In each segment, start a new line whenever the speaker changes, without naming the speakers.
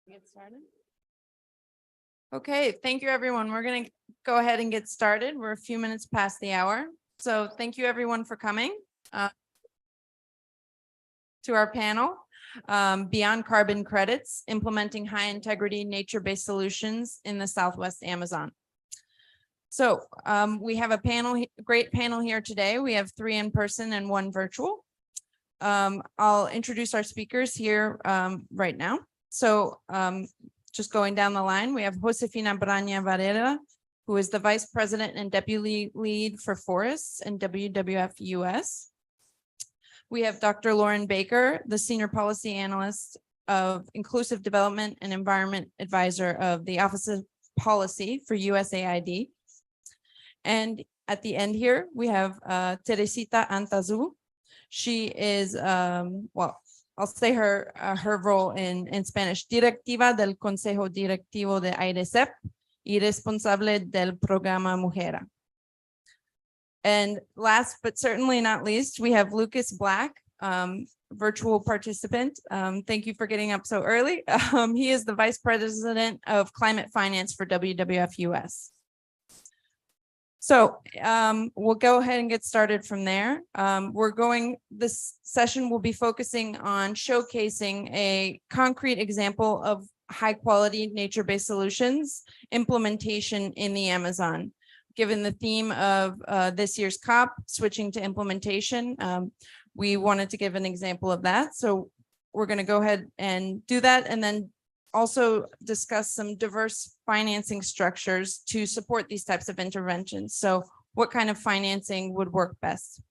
Get started. Okay, thank you, everyone. We're going to go ahead and get started. We're a few minutes past the hour. So thank you, everyone, for coming to our panel, Beyond Carbon Credits, Implementing High Integrity Nature-Based Solutions in the Southwest Amazon. So we have a great panel here today. We have 3 in person and 1 virtual. I'll introduce our speakers here right now. So just going down the line, we have Josefina Braña Varela, who is the Vice President and Deputy Lead for Forests and WWF US. We have Dr. Lauren Baker, the Senior Policy Analyst of Inclusive Development and Environment Advisor of the Office of Policy for USAID. And at the end here, we have Teresita Antazu. She is, well, I'll say her role in Spanish, Directiva del Consejo Directivo de AIRECEP y responsable del programa Mujera. And last but certainly not least, we have Lucas Black, virtual participant. Thank you for getting up so early. He is the Vice President of Climate Finance for WWF US. So we'll go ahead and get started from there. This session will be focusing on showcasing a concrete example of high quality nature-based solutions implementation in the Amazon. Given the theme of this year's COP, switching to implementation, we wanted to give an example of that. So we're going to go ahead and do that, and then also discuss some diverse financing structures to support these types of interventions. So what kind of financing would work best?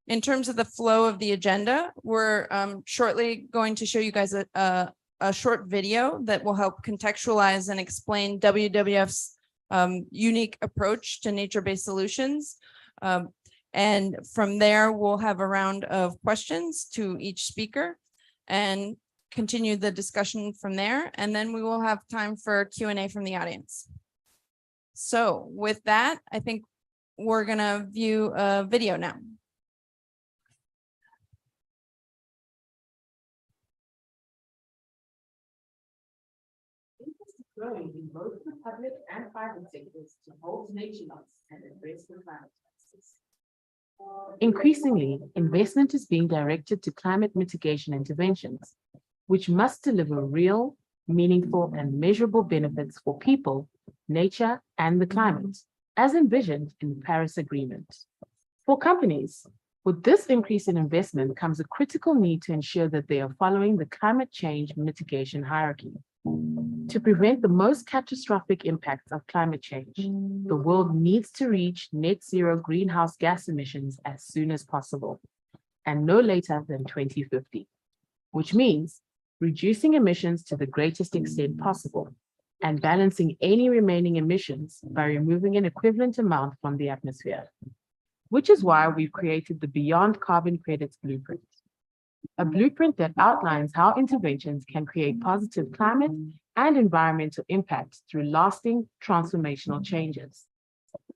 In terms of the flow of the agenda, we're shortly going to show you guys a short video that will help contextualize and explain WWF's unique approach to nature-based solutions. And from there, we'll have a round of questions to each speaker and continue the discussion from there. And then we will have time for Q&A from the audience. So with that, I think we're gonna view a video now.
Growing in both the public and private sectors to hold nature loss and address the climate crisis. Increasingly, investment is being directed to climate mitigation interventions, which must deliver real, meaningful, and measurable benefits for people, nature, and the climate, as envisioned in the Paris Agreement. For companies, with this increase in investment comes a critical need to ensure that they are following the climate change mitigation hierarchy. To prevent the most catastrophic impacts of climate change, the world needs to reach net zero greenhouse gas emissions as soon as possible, and no later than 2050, which means reducing emissions to the greatest extent possible and balancing any remaining emissions by removing an equivalent amount from the atmosphere, which is why we've created the Beyond Carbon Credits Blueprint, a blueprint that outlines how interventions can create positive climate and environmental impacts through lasting transformational changes.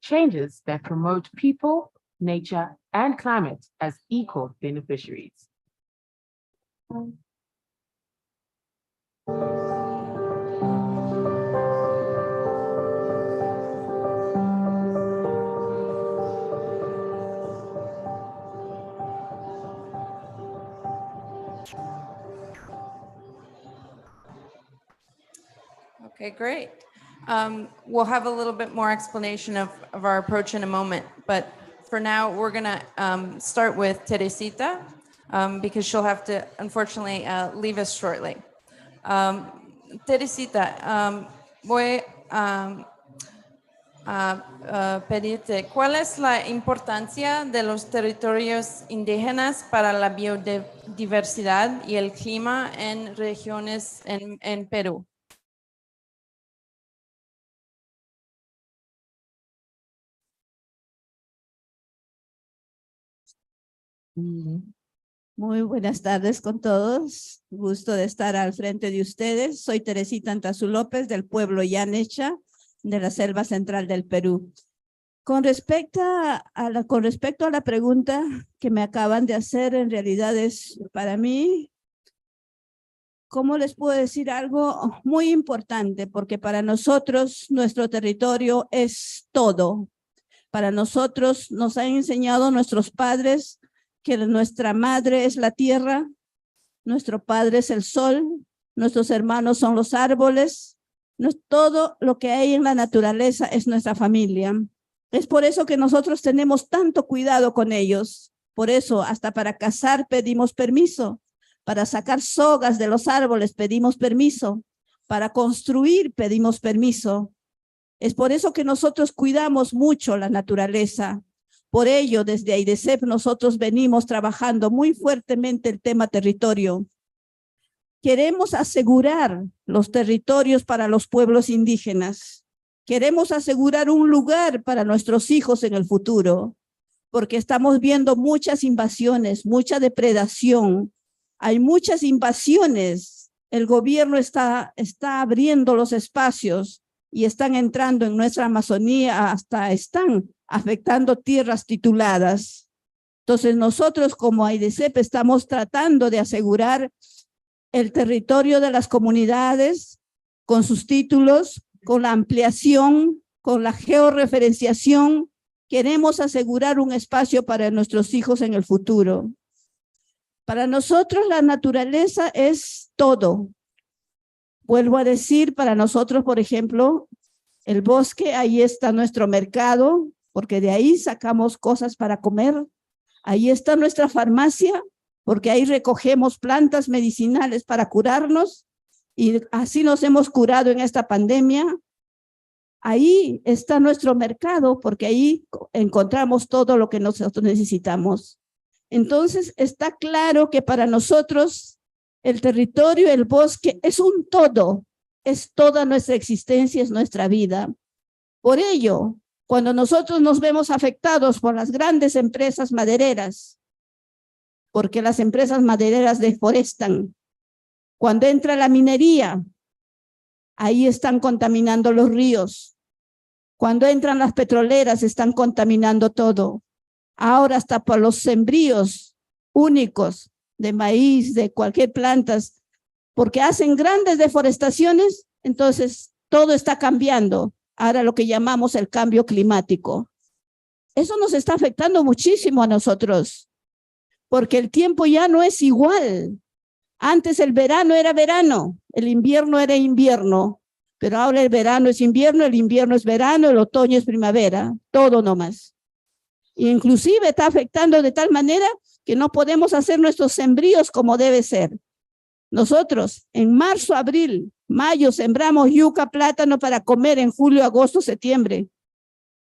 Changes that promote people, nature, and climate as equal beneficiaries.
Okay, great. We'll have a little bit more explanation of our approach in a moment, but for now, we're gonna start with Teresita because she'll have to, unfortunately, leave us shortly. Teresita, voy a pedirte, ¿cuál es la importancia de los territorios indígenas para la biodiversidad y el clima en regiones en Perú?
Muy buenas tardes con todos. Gusto de estar al frente de ustedes. Soy Teresita Antazu López del pueblo Yanecha de la selva central del Perú. Con respecto a la pregunta que me acaban de hacer, en realidad es para mí, ¿cómo les puedo decir algo muy importante? Porque para nosotros nuestro territorio es todo. Para nosotros nos han enseñado nuestros padres que nuestra madre es la tierra, nuestro padre es el sol, nuestros hermanos son los árboles, todo lo que hay en la naturaleza es nuestra familia. Es por eso que nosotros tenemos tanto cuidado con ellos. Por eso hasta para cazar pedimos permiso, para sacar sogas de los árboles pedimos permiso, para construir pedimos permiso. Es por eso que nosotros cuidamos mucho la naturaleza. Por ello, desde AIDESEP nosotros venimos trabajando muy fuertemente el tema territorio. Queremos asegurar los territorios para los pueblos indígenas. Queremos asegurar un lugar para nuestros hijos en el futuro, porque estamos viendo muchas invasiones, mucha depredación. Hay muchas invasiones. El gobierno está abriendo los espacios y están entrando en nuestra Amazonía, hasta están afectando tierras tituladas. Entonces nosotros como AIDESEP estamos tratando de asegurar el territorio de las comunidades con sus títulos, con la ampliación, con la georreferenciación. Queremos asegurar un espacio para nuestros hijos en el futuro. Para nosotros la naturaleza es todo. Vuelvo a decir, para nosotros, por ejemplo, el bosque, ahí está nuestro mercado, porque de ahí sacamos cosas para comer. Ahí está nuestra farmacia, porque ahí recogemos plantas medicinales para curarnos, y así nos hemos curado en esta pandemia. Ahí está nuestro mercado, porque ahí encontramos todo lo que nosotros necesitamos. Entonces, está claro que para nosotros el territorio, el bosque, es un todo, es toda nuestra existencia, es nuestra vida. Por ello, cuando nosotros nos vemos afectados por las grandes empresas madereras, porque las empresas madereras deforestan, cuando entra la minería, ahí están contaminando los ríos. Cuando entran las petroleras, están contaminando todo. Ahora hasta por los sembríos únicos de maíz, de cualquier plantas, porque hacen grandes deforestaciones, entonces todo está cambiando. Ahora lo que llamamos el cambio climático. Eso nos está afectando muchísimo a nosotros, porque el tiempo ya no es igual. Antes el verano era verano, el invierno era invierno, pero ahora el verano es invierno, el invierno es verano, el otoño es primavera, todo nomás. Inclusive está afectando de tal manera que no podemos hacer nuestros sembríos como debe ser. Nosotros en marzo, abril, mayo sembramos yuca, plátano para comer en julio, agosto, septiembre.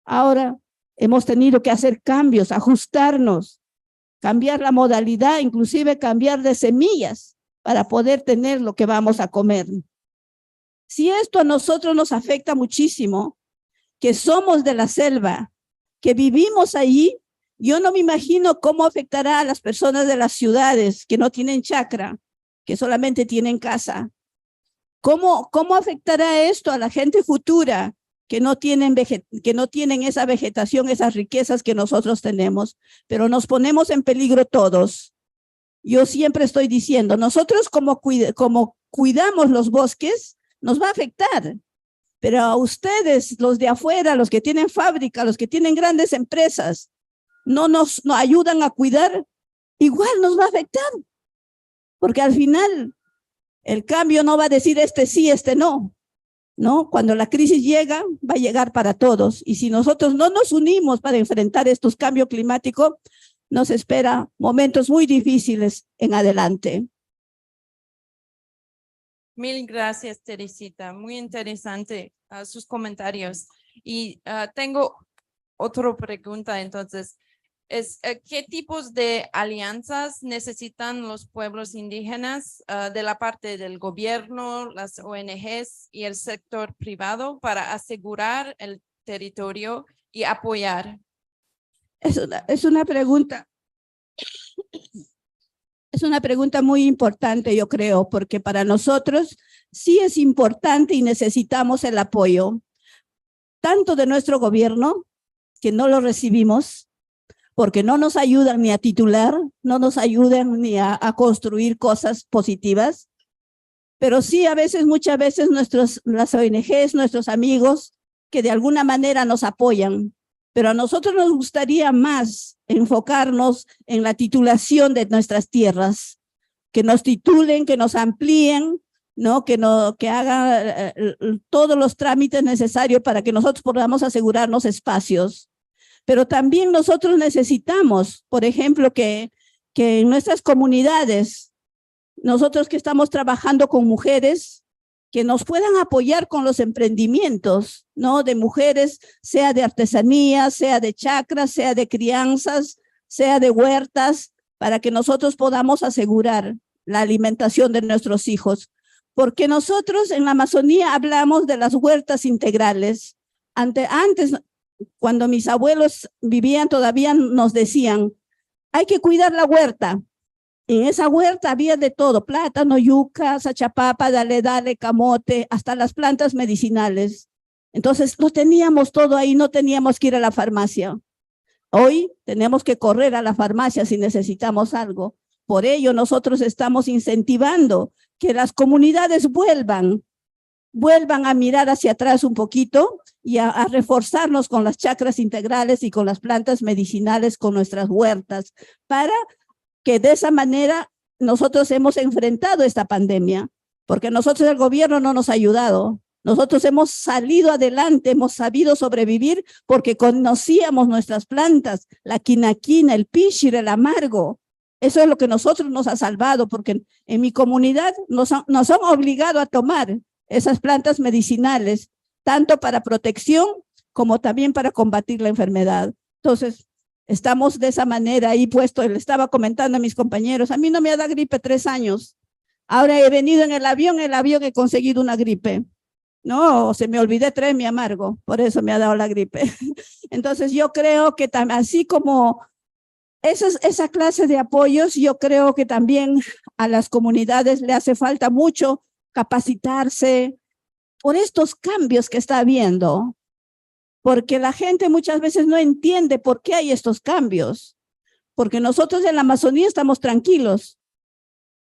Ahora hemos tenido que hacer cambios, ajustarnos, cambiar la modalidad, inclusive cambiar de semillas para poder tener lo que vamos a comer. Si esto a nosotros nos afecta muchísimo, que somos de la selva, que vivimos allí, yo no me imagino cómo afectará a las personas de las ciudades que no tienen chacra, que solamente tienen casa. ¿Cómo afectará esto a la gente futura que no tienen esa vegetación, esas riquezas que nosotros tenemos? Pero nos ponemos en peligro todos. Yo siempre estoy diciendo, nosotros como cuidamos los bosques, nos va a afectar. Pero a ustedes, los de afuera, los que tienen fábrica, los que tienen grandes empresas, no nos ayudan a cuidar, igual nos va a afectar. Porque al final, el cambio no va a decir este sí, este no. ¿No? Cuando la crisis llega, va a llegar para todos. Y si nosotros no nos unimos para enfrentar estos cambios climáticos, nos espera momentos muy difíciles en adelante.
Mil gracias, Teresita. Muy interesante sus comentarios. Y tengo otra pregunta, entonces. ¿Qué tipos de alianzas necesitan los pueblos indígenas de la parte del gobierno, las ONGs y el sector privado para asegurar el territorio y apoyar?
Es una pregunta. Es una pregunta muy importante, yo creo, porque para nosotros sí es importante y necesitamos el apoyo, tanto de nuestro gobierno, que no lo recibimos, porque no nos ayudan ni a titular, no nos ayudan ni a construir cosas positivas, pero sí a veces, muchas veces las ONGs, nuestros amigos, que de alguna manera nos apoyan, pero a nosotros nos gustaría más enfocarnos en la titulación de nuestras tierras, que nos titulen, que nos amplíen, ¿no? Que hagan todos los trámites necesarios para que nosotros podamos asegurarnos espacios. Pero también nosotros necesitamos, por ejemplo, que en nuestras comunidades, nosotros que estamos trabajando con mujeres, que nos puedan apoyar con los emprendimientos, ¿no? De mujeres, sea de artesanía, sea de chacras, sea de crianzas, sea de huertas, para que nosotros podamos asegurar la alimentación de nuestros hijos. Porque nosotros en la Amazonía hablamos de las huertas integrales. Antes, cuando mis abuelos vivían, todavía nos decían, hay que cuidar la huerta. En esa huerta había de todo, plátano, yuca, sachapapa, dale, camote, hasta las plantas medicinales. Entonces, lo teníamos todo ahí, no teníamos que ir a la farmacia. Hoy tenemos que correr a la farmacia si necesitamos algo. Por ello, nosotros estamos incentivando que las comunidades vuelvan a mirar hacia atrás un poquito y a reforzarnos con las chacras integrales y con las plantas medicinales, con nuestras huertas, para que de esa manera nosotros hemos enfrentado esta pandemia, porque nosotros el gobierno no nos ha ayudado. Nosotros hemos salido adelante, hemos sabido sobrevivir porque conocíamos nuestras plantas, la quinaquina, el pichir, el amargo. Eso es lo que nosotros nos ha salvado, porque en mi comunidad nos han obligado a tomar esas plantas medicinales, tanto para protección como también para combatir la enfermedad. Entonces, estamos de esa manera ahí puesto. Le estaba comentando a mis compañeros, a mí no me ha dado gripe 3 años. Ahora he venido en el avión he conseguido una gripe. No, se me olvidé traer mi amargo, por eso me ha dado la gripe. Entonces yo creo que así como esa clase de apoyos, yo creo que también a las comunidades le hace falta mucho capacitarse por estos cambios que está habiendo, porque la gente muchas veces no entiende por qué hay estos cambios, porque nosotros en la Amazonía estamos tranquilos,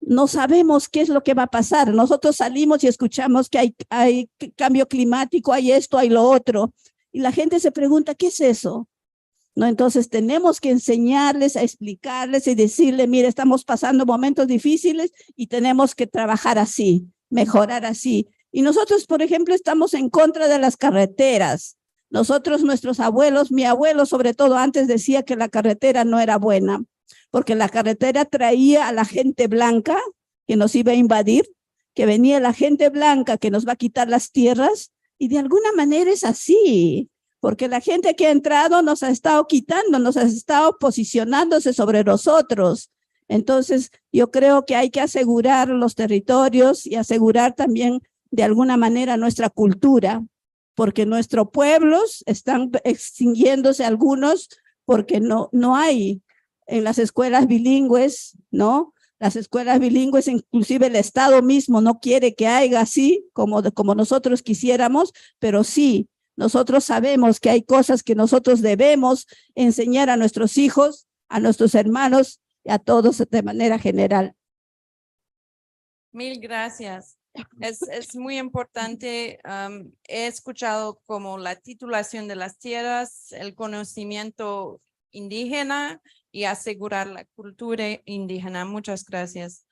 no sabemos qué es lo que va a pasar. Nosotros salimos y escuchamos que hay cambio climático, hay esto, hay lo otro, y la gente se pregunta, ¿qué es eso? ¿No? Entonces tenemos que enseñarles, a explicarles y decirle, mire, estamos pasando momentos difíciles y tenemos que trabajar así, mejorar así. Y nosotros, por ejemplo, estamos en contra de las carreteras. Nosotros, nuestros abuelos, mi abuelo sobre todo antes decía que la carretera no era buena, porque la carretera traía a la gente blanca que nos iba a invadir, que venía la gente blanca que nos va a quitar las tierras, y de alguna manera es así, porque la gente que ha entrado nos ha estado quitando, nos ha estado posicionándose sobre nosotros. Entonces, yo creo que hay que asegurar los territorios y asegurar también de alguna manera nuestra cultura, porque nuestros pueblos están extinguiéndose algunos porque no hay en las escuelas bilingües, ¿no? Las escuelas bilingües, inclusive el Estado mismo no quiere que haya así como nosotros quisiéramos, pero sí, nosotros sabemos que hay cosas que nosotros debemos enseñar a nuestros hijos, a nuestros hermanos y a todos de manera general.
Mil gracias. Es muy importante. He escuchado como la titulación de las tierras, el conocimiento indígena y asegurar la cultura indígena. Muchas gracias.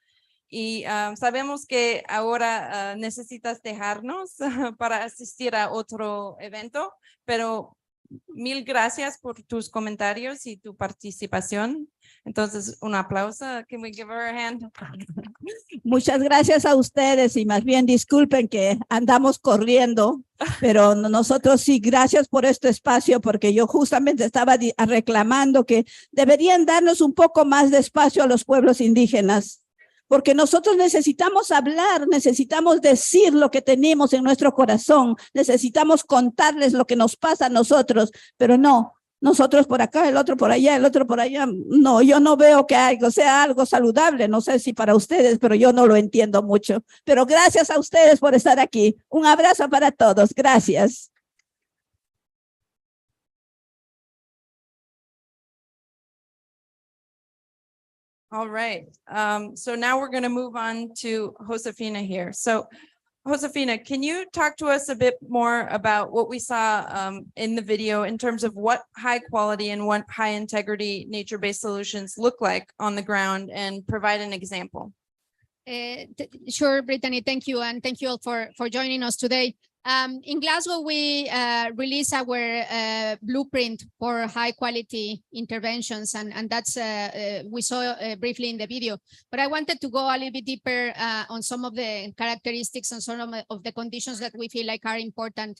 Y sabemos que ahora necesitas dejarnos para asistir a otro evento, pero Mil gracias por tus comentarios y tu participación. Entonces, un aplauso. Can we give her a hand?
Muchas gracias a ustedes y más bien disculpen que andamos corriendo, pero nosotros sí, gracias por este espacio, porque yo justamente estaba reclamando que deberían darnos un poco más de espacio a los pueblos indígenas, porque nosotros necesitamos hablar, necesitamos decir lo que tenemos en nuestro corazón, necesitamos contarles lo que nos pasa a nosotros, pero no. Nosotros por acá, el otro por allá, el otro por allá. No, yo no veo que sea algo saludable. No sé si para ustedes, pero yo no lo entiendo mucho. Pero gracias a ustedes por estar aquí. Un abrazo para todos. Gracias.
All right. So now we're going to move on to Josefina here. So Josefina, can you talk to us a bit more about what we saw in the video in terms of what high quality and what high integrity nature-based solutions look like on the ground and provide an example?
Sure, Brittany, thank you. And thank you all for joining us today. In Glasgow, we released our blueprint for high quality interventions, and that's we saw briefly in the video. But I wanted to go a little bit deeper on some of the characteristics and some of the conditions that we feel like are important,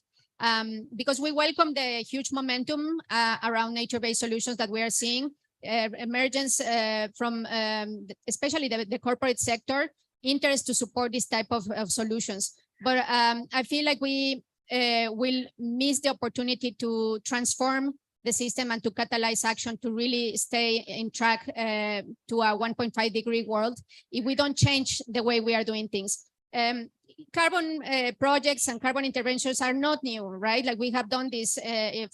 because we welcome the huge momentum around nature-based solutions that we are seeing, emergence from especially the corporate sector, interest to support this type of solutions. But I feel like we will miss the opportunity to transform the system and to catalyze action to really stay in track to a 1.5 degree world if we don't change the way we are doing things. Carbon projects and carbon interventions are not new, right? Like we have done this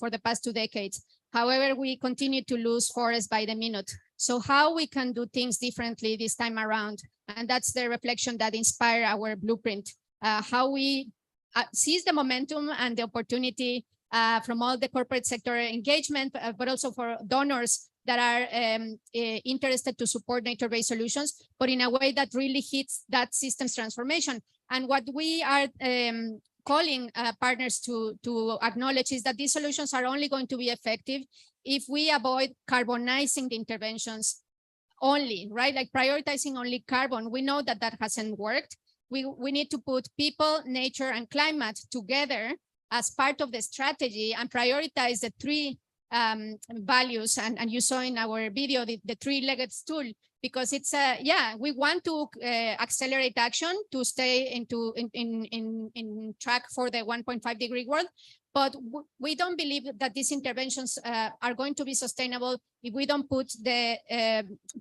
for the past 2 decades. However, we continue to lose forests by the minute. So how we can do things differently this time around? And that's the reflection that inspired our blueprint. How we seize the momentum and the opportunity from all the corporate sector engagement, but also for donors that are interested to support nature-based solutions, but in a way that really hits that systems transformation. And what we are calling partners to acknowledge is that these solutions are only going to be effective if we avoid carbonizing the interventions only, right? Like prioritizing only carbon. We know that that hasn't worked. We need to put people, nature, and climate together as part of the strategy and prioritize the three values. And you saw in our video the three-legged stool, because it's we want to accelerate action to stay in track for the 1.5 degree world. But we don't believe that these interventions are going to be sustainable if we don't put the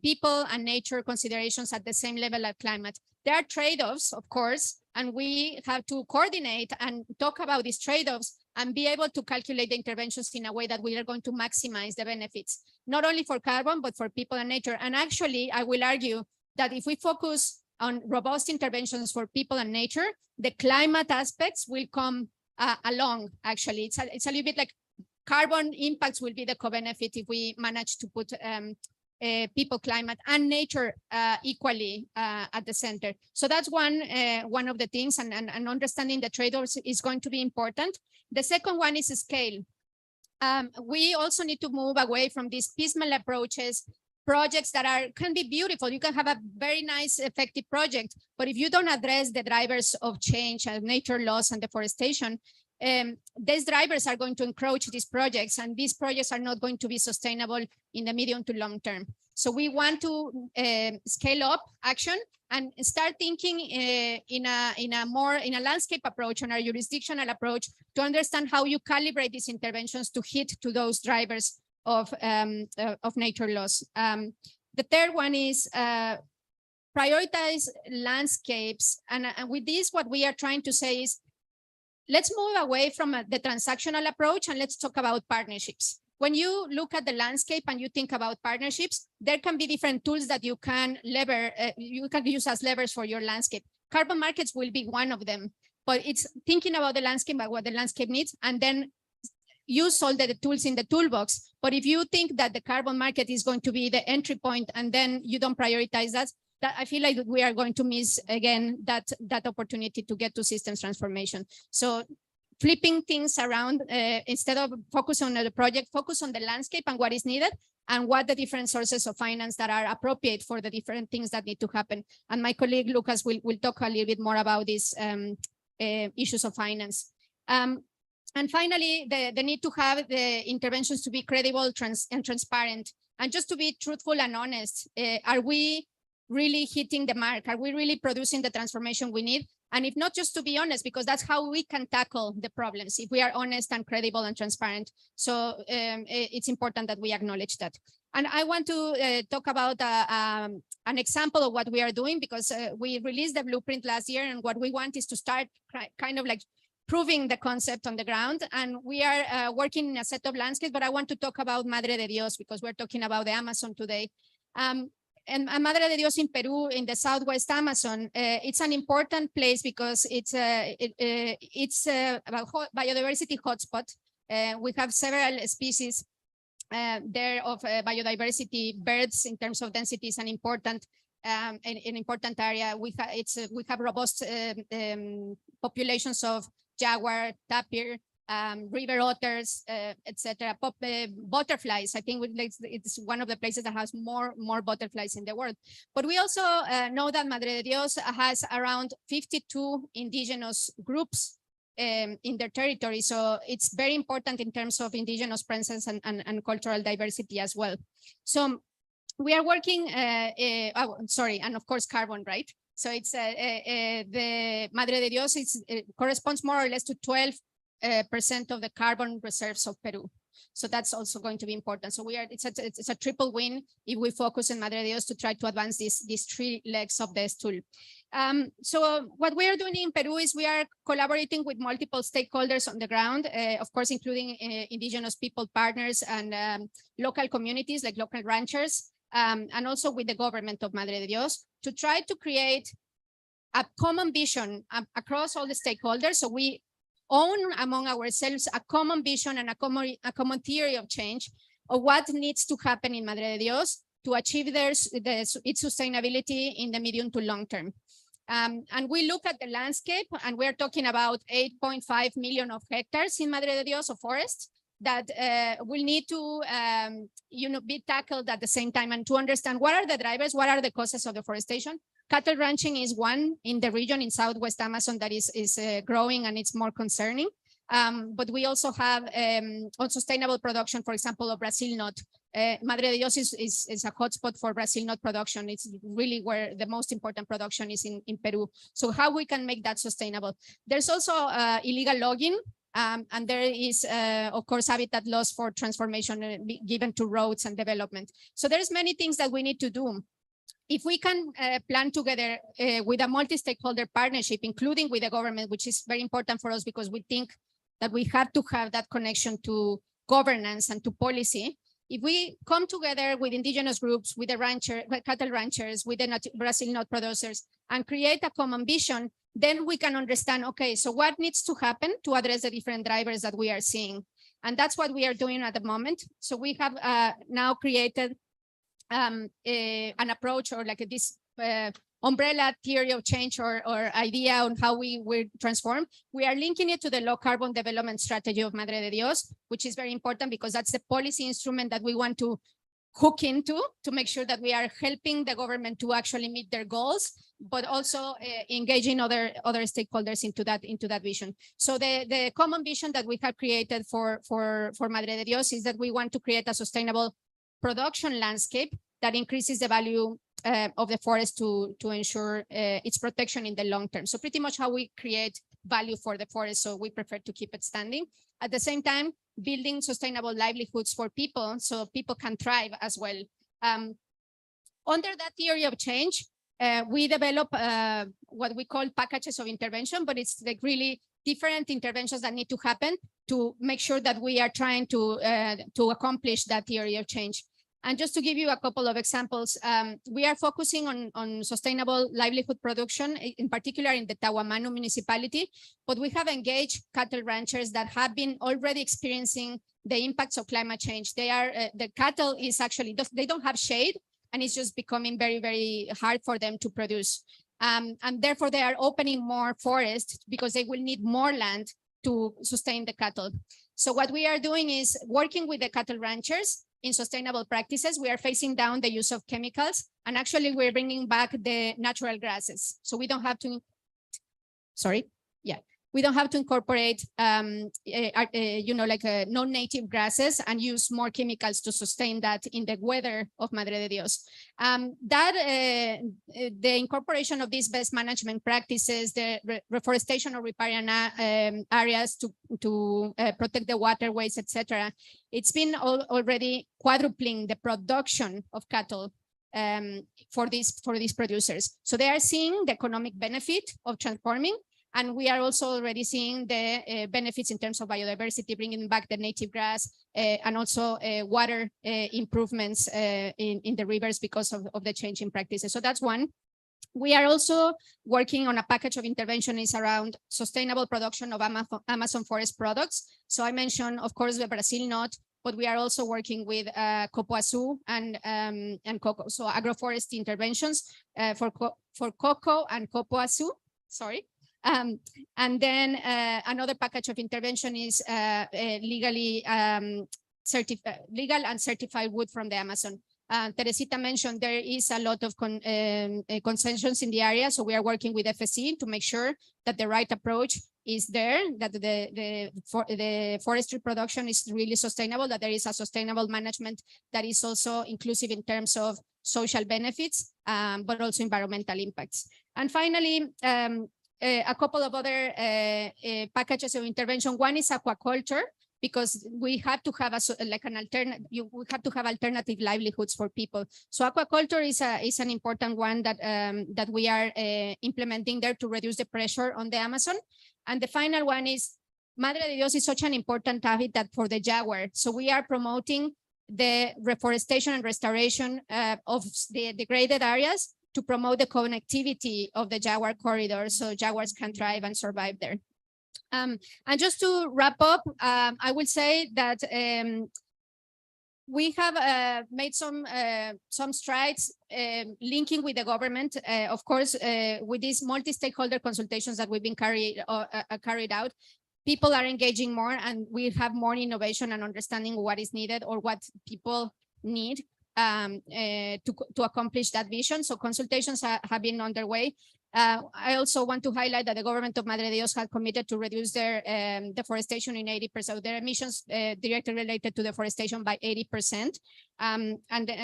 people and nature considerations at the same level as climate. There are trade-offs, of course, and we have to coordinate and talk about these trade-offs and be able to calculate the interventions in a way that we are going to maximize the benefits, not only for carbon, but for people and nature. And actually, I will argue that if we focus on robust interventions for people and nature, the climate aspects will come along. Actually, it's a little bit like carbon impacts will be the co-benefit if we manage to put people, climate, and nature equally at the center. So that's one of the things, and understanding the trade-offs is going to be important. The second one is scale. We also need to move away from these piecemeal approaches, projects that can be beautiful. You can have a very nice, effective project, but if you don't address the drivers of change and nature loss and deforestation, these drivers are going to encroach these projects, and these projects are not going to be sustainable in the medium to long term. So we want to scale up action and start thinking in a landscape approach, on a jurisdictional approach, to understand how you calibrate these interventions to hit to those drivers of nature loss. The third one is prioritize landscapes. And with this, what we are trying to say is, let's move away from the transactional approach and let's talk about partnerships. When you look at the landscape and you think about partnerships, there can be different tools that you can you can use as levers for your landscape. Carbon markets will be one of them, but it's thinking about the landscape, about what the landscape needs, and then use all the tools in the toolbox. But if you think that the carbon market is going to be the entry point and then you don't prioritize that I feel like we are going to miss again that opportunity to get to systems transformation. So flipping things around, instead of focus on the project, focus on the landscape and what is needed and what the different sources of finance that are appropriate for the different things that need to happen. And my colleague Lucas will talk a little bit more about these issues of finance. And finally, the need to have the interventions to be credible and transparent. And just to be truthful and honest, are we really hitting the mark? Are we really producing the transformation we need? And if not, just to be honest, because that's how we can tackle the problems, if we are honest and credible and transparent. So it's important that we acknowledge that. And I want to talk about an example of what we are doing, because we released the blueprint last year, and what we want is to start kind of like proving the concept on the ground. And we are working in a set of landscapes, but I want to talk about Madre de Dios because we're talking about the Amazon today. And Madre de Dios in Peru, in the Southwest Amazon, it's an important place because it's a biodiversity hotspot. We have several species there of biodiversity. Birds, in terms of density, is an important area. We have robust populations of jaguar, tapir, river otters, etc. Butterflies. I think it's one of the places that has more butterflies in the world. But we also know that Madre de Dios has around 52 indigenous groups in their territory. So it's very important in terms of indigenous presence and cultural diversity as well. So we are working, and of course carbon, right? So it's the Madre de Dios corresponds more or less to 12% of the carbon reserves of Peru. So that's also going to be important. So it's a triple win if we focus on Madre de Dios to try to advance these three legs of the stool. So what we are doing in Peru is we are collaborating with multiple stakeholders on the ground, of course, including indigenous people partners and local communities like local ranchers, and also with the government of Madre de Dios to try to create a common vision across all the stakeholders. So we own among ourselves a common vision and a common theory of change of what needs to happen in Madre de Dios to achieve its sustainability in the medium to long term. And we look at the landscape, and we're talking about 8.5 million of hectares in Madre de Dios of forest that will need to be tackled at the same time, and to understand what are the drivers, what are the causes of deforestation. Cattle ranching is one in the region in Southwest Amazon that is growing, and it's more concerning. But we also have unsustainable production, for example, of Brazil nut. Madre de Dios is a hotspot for Brazil nut production. It's really where the most important production is in Peru. So how we can make that sustainable? There's also illegal logging. And there is, of course, habitat loss for transformation given to roads and development. So there's many things that we need to do. If we can plan together with a multi-stakeholder partnership, including with the government, which is very important for us because we think that we have to have that connection to governance and to policy. If we come together with indigenous groups, with the cattle ranchers, with the Brazil nut producers, and create a common vision, then we can understand, okay, so what needs to happen to address the different drivers that we are seeing? And that's what we are doing at the moment. So we have now created an approach, or like this umbrella theory of change or idea on how we will transform. We are linking it to the low carbon development strategy of Madre de Dios, which is very important because that's the policy instrument that we want to hook into to make sure that we are helping the government to actually meet their goals, but also engaging other stakeholders into that vision. So the common vision that we have created for Madre de Dios is that we want to create a sustainable production landscape that increases the value of the forest to ensure its protection in the long term. So pretty much how we create value for the forest, so we prefer to keep it standing. At the same time, building sustainable livelihoods for people so people can thrive as well. Under that theory of change, we develop what we call packages of intervention, but it's like really different interventions that need to happen to make sure that we are trying to accomplish that theory of change. And just to give you a couple of examples, we are focusing on sustainable livelihood production, in particular in the Tawamanu municipality, but we have engaged cattle ranchers that have been already experiencing the impacts of climate change. The cattle is actually, they don't have shade, and it's just becoming very, very hard for them to produce. And therefore they are opening more forest because they will need more land to sustain the cattle. So what we are doing is working with the cattle ranchers in sustainable practices. We are phasing down the use of chemicals, and actually we're bringing back the natural grasses. So we don't have to, we don't have to incorporate, non-native grasses and use more chemicals to sustain that in the weather of Madre de Dios. The incorporation of these best management practices, the reforestation or riparian areas to protect the waterways, etc. It's been already quadrupling the production of cattle for these producers. So they are seeing the economic benefit of transforming. And we are also already seeing the benefits in terms of biodiversity, bringing back the native grass and also water improvements in the rivers because of the change in practices. So that's one. We are also working on a package of interventions around sustainable production of Amazon forest products. So I mentioned, of course, the Brazil nut, but we are also working with copoazu and cocoa. So agroforestry interventions for cocoa and copoazu, sorry. And then another package of intervention is legal and certified wood from the Amazon. Teresita mentioned there is a lot of concessions in the area, so we are working with FSC to make sure that the right approach is there, that the forestry production is really sustainable, that there is a sustainable management that is also inclusive in terms of social benefits, but also environmental impacts. And finally, a couple of other packages of intervention. One is aquaculture, because we have to have we have to have alternative livelihoods for people. So aquaculture is an important one that we are implementing there to reduce the pressure on the Amazon. And the final one is Madre de Dios is such an important habitat for the jaguar. So we are promoting the reforestation and restoration of the degraded areas to promote the connectivity of the jaguar corridor so jaguars can thrive and survive there. And just to wrap up, I will say that we have made some strides linking with the government. Of course, with these multi-stakeholder consultations that we've been carried out, people are engaging more and we have more innovation and understanding what is needed or what people need to accomplish that vision. So consultations have been underway. I also want to highlight that the government of Madre de Dios had committed to reduce their deforestation in 80%, their emissions directly related to deforestation by 80%. And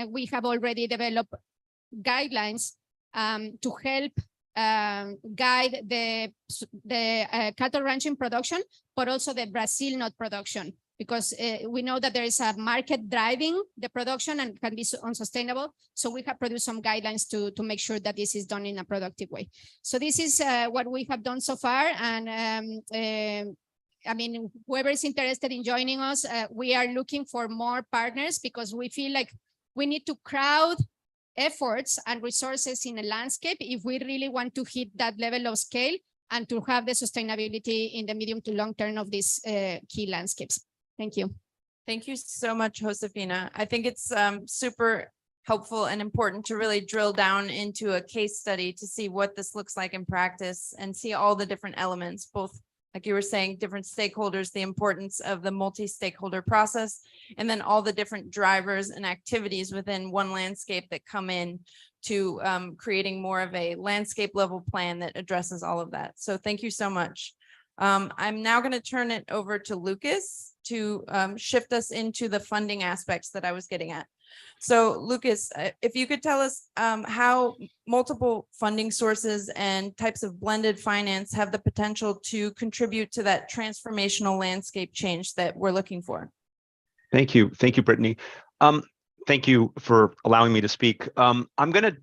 we have already developed guidelines to help guide the cattle ranching production, but also the Brazil nut production, because we know that there is a market driving the production and can be unsustainable. So we have produced some guidelines to make sure that this is done in a productive way. So this is what we have done so far. And I mean, whoever is interested in joining us, we are looking for more partners because we feel like we need to crowd efforts and resources in a landscape if we really want to hit that level of scale and to have the sustainability in the medium to long term of these key landscapes. Thank you.
Thank you so much, Josefina. I think it's super helpful and important to really drill down into a case study to see what this looks like in practice and see all the different elements, both, like you were saying, different stakeholders, the importance of the multi-stakeholder process, and then all the different drivers and activities within one landscape that come in to creating more of a landscape level plan that addresses all of that. So thank you so much. I'm now going to turn it over to Lucas to shift us into the funding aspects that I was getting at. So Lucas, if you could tell us how multiple funding sources and types of blended finance have the potential to contribute to that transformational landscape change that we're looking for.
Thank you. Thank you, Brittany. Thank you for allowing me to speak. I'm going to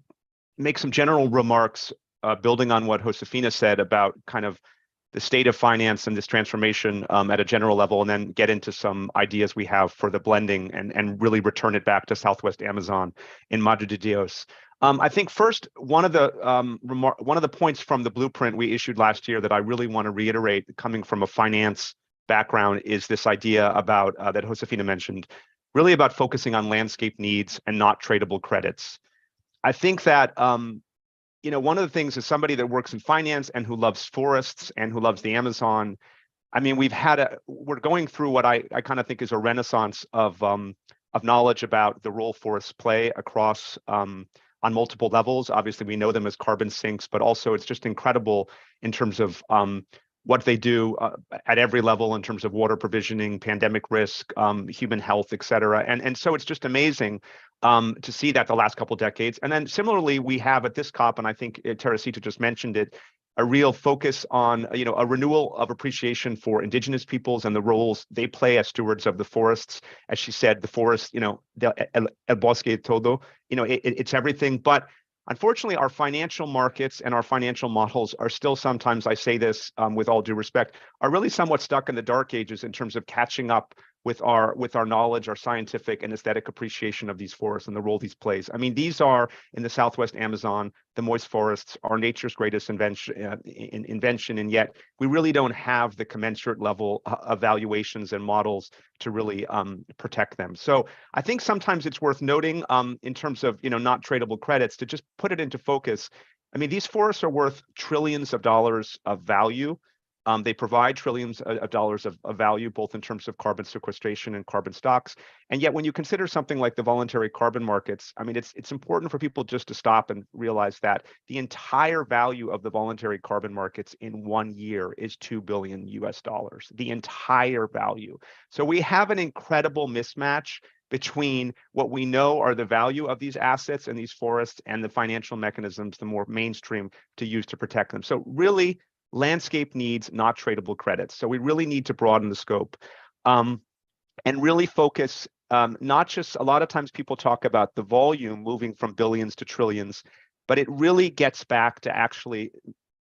make some general remarks building on what Josefina said about kind of the state of finance and this transformation at a general level, and then get into some ideas we have for the blending and really return it back to Southwest Amazon in Madre de Dios. I think first, one of the points from the blueprint we issued last year that I really want to reiterate, coming from a finance background, is this idea about that Josefina mentioned, really about focusing on landscape needs and not tradable credits. I think that you know, one of the things as somebody that works in finance and who loves forests and who loves the Amazon, I mean, we're going through what I kind of think is a renaissance of knowledge about the role forests play across on multiple levels. Obviously, we know them as carbon sinks, but also it's just incredible in terms of what they do at every level in terms of water provisioning, pandemic risk, human health, et cetera. And so it's just amazing to see that the last couple of decades. And then similarly, we have at this COP, and I think Teresita just mentioned it, a real focus on, a renewal of appreciation for indigenous peoples and the roles they play as stewards of the forests. As she said, the forest, el bosque todo, it's everything. But unfortunately, our financial markets and our financial models are still sometimes, I say this with all due respect, are really somewhat stuck in the dark ages in terms of catching up with our knowledge, our scientific and aesthetic appreciation of these forests and the role these plays. I mean, these are in the Southwest Amazon, the moist forests are nature's greatest invention, and yet we really don't have the commensurate level of valuations and models to really protect them. So I think sometimes it's worth noting in terms of not tradable credits to just put it into focus. I mean, these forests are worth trillions of dollars of value. They provide trillions of dollars of value, both in terms of carbon sequestration and carbon stocks. And yet when you consider something like the voluntary carbon markets, I mean, it's important for people just to stop and realize that the entire value of the voluntary carbon markets in 1 year is $2 billion, the entire value. So we have an incredible mismatch between what we know are the value of these assets and these forests and the financial mechanisms, the more mainstream, to use to protect them. So really, landscape needs not tradable credits. So we really need to broaden the scope and really focus, not just, a lot of times people talk about the volume moving from billions to trillions, but it really gets back to actually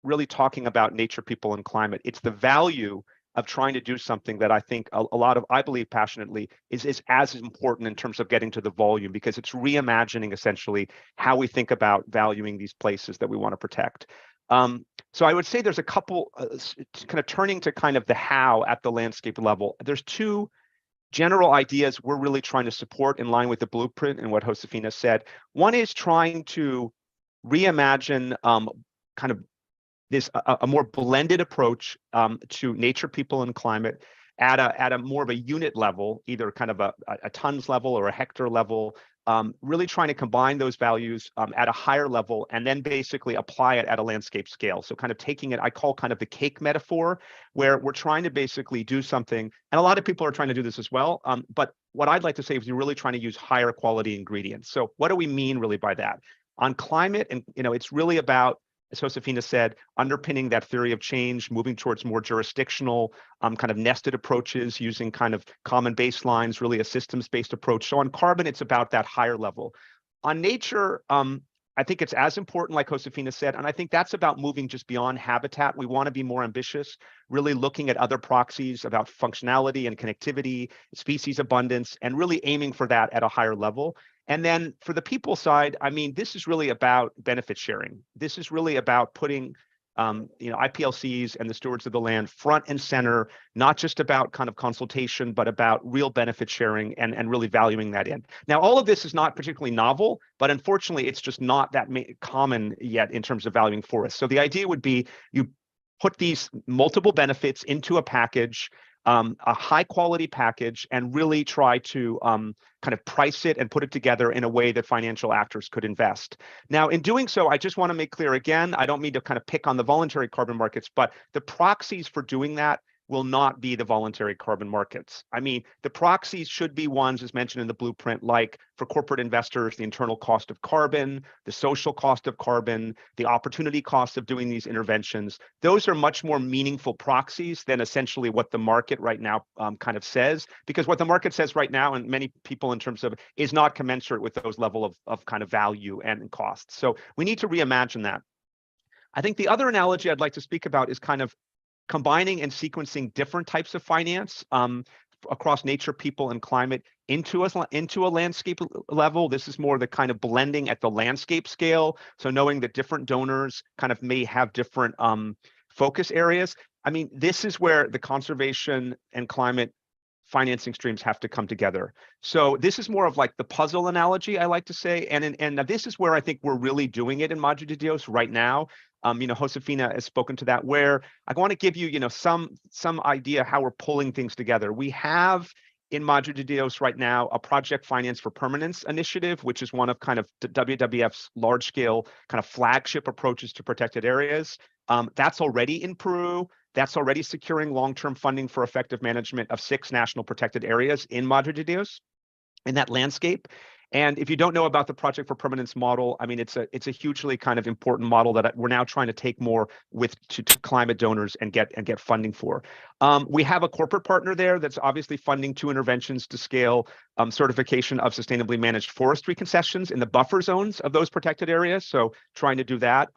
really talking about nature, people, and climate. It's the value of trying to do something that I think a lot of, I believe passionately, is as important in terms of getting to the volume, because it's reimagining essentially how we think about valuing these places that we want to protect. So I would say there's a couple kind of turning to kind of the how at the landscape level. There's two general ideas we're really trying to support in line with the blueprint and what Josefina said. One is trying to reimagine kind of this a more blended approach to nature, people, and climate at a more of a unit level, either kind of a tons level or a hectare level. Really trying to combine those values at a higher level and then basically apply it at a landscape scale. So kind of taking it, I call kind of the cake metaphor, where we're trying to basically do something, and a lot of people are trying to do this as well. But what I'd like to say is you're really trying to use higher quality ingredients. So what do we mean really by that? On climate, and it's really about, as Josefina said, underpinning that theory of change, moving towards more jurisdictional, kind of nested approaches, using kind of common baselines, really a systems-based approach. So on carbon, it's about that higher level. On nature, I think it's as important, like Josefina said, and I think that's about moving just beyond habitat. We want to be more ambitious, really looking at other proxies about functionality and connectivity, species abundance, and really aiming for that at a higher level. And then for the people side, I mean, this is really about benefit sharing. This is really about putting IPLCs and the stewards of the land front and center, not just about kind of consultation, but about real benefit sharing and really valuing that in. Now, all of this is not particularly novel, but unfortunately, it's just not that common yet in terms of valuing forests. So the idea would be you put these multiple benefits into a package, a high quality package, and really try to kind of price it and put it together in a way that financial actors could invest. Now, in doing so, I just want to make clear again, I don't mean to kind of pick on the voluntary carbon markets, but the proxies for doing that will not be the voluntary carbon markets. I mean, the proxies should be ones, as mentioned in the blueprint, like for corporate investors, the internal cost of carbon, the social cost of carbon, the opportunity cost of doing these interventions. Those are much more meaningful proxies than essentially what the market right now kind of says, because what the market says right now, and many people in terms of, is not commensurate with those level of kind of value and costs. So we need to reimagine that. I think the other analogy I'd like to speak about is kind of combining and sequencing different types of finance across nature, people, and climate into a landscape level. This is more the kind of blending at the landscape scale. So knowing that different donors kind of may have different focus areas. I mean, this is where the conservation and climate financing streams have to come together. So this is more of like the puzzle analogy, I like to say. And this is where I think we're really doing it in Madre de Dios right now. Josefina has spoken to that, where I want to give you, some idea how we're pulling things together. We have in Madre de Dios right now a project finance for permanence initiative, which is one of kind of WWF's large scale kind of flagship approaches to protected areas. That's already in Peru. That's already securing long-term funding for effective management of 6 national protected areas in Madre de Dios in that landscape. And if you don't know about the Project for Permanence model, I mean, it's a hugely kind of important model that we're now trying to take more to climate donors and get funding for. We have a corporate partner there that's obviously funding 2 interventions to scale certification of sustainably managed forestry concessions in the buffer zones of those protected areas. So trying to do that,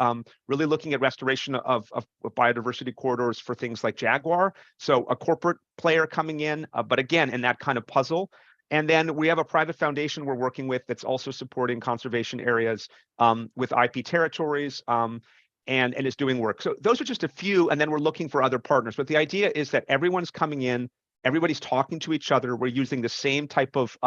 really looking at restoration of biodiversity corridors for things like jaguar. So a corporate player coming in, but again, in that kind of puzzle. And then we have a private foundation we're working with that's also supporting conservation areas with IP territories and is doing work. So those are just a few, and then we're looking for other partners. But the idea is that everyone's coming in, everybody's talking to each other. We're using the same type of,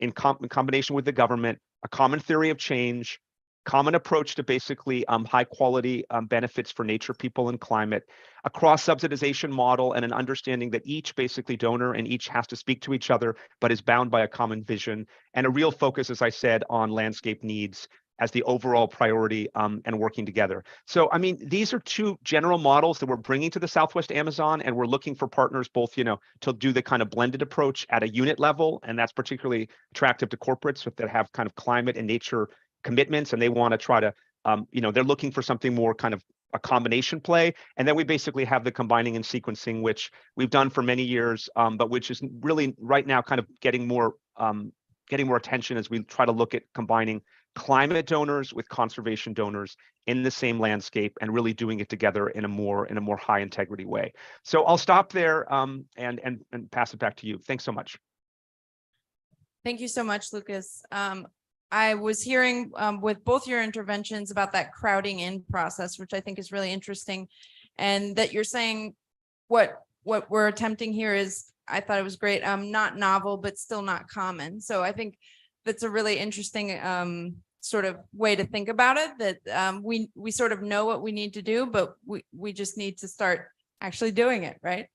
in combination with the government, a common theory of change, common approach to basically high quality benefits for nature, people, and climate, a cross-subsidization model, and an understanding that each basically donor and each has to speak to each other, but is bound by a common vision, and a real focus, as I said, on landscape needs as the overall priority and working together. So, I mean, these are 2 general models that we're bringing to the Southwest Amazon, and we're looking for partners both, to do the kind of blended approach at a unit level, and that's particularly attractive to corporates that have kind of climate and nature commitments, and they want to try to, they're looking for something more kind of a combination play. And then we basically have the combining and sequencing, which we've done for many years, but which is really right now kind of getting more attention as we try to look at combining climate donors with conservation donors in the same landscape and really doing it together in a more high integrity way. So I'll stop there and pass it back to you. Thanks so much.
Thank you so much, Lucas. I was hearing with both your interventions about that crowding in process, which I think is really interesting. And that you're saying what we're attempting here is, I thought it was great, not novel, but still not common. So I think that's a really interesting sort of way to think about it, that we sort of know what we need to do, but we just need to start actually doing it, right?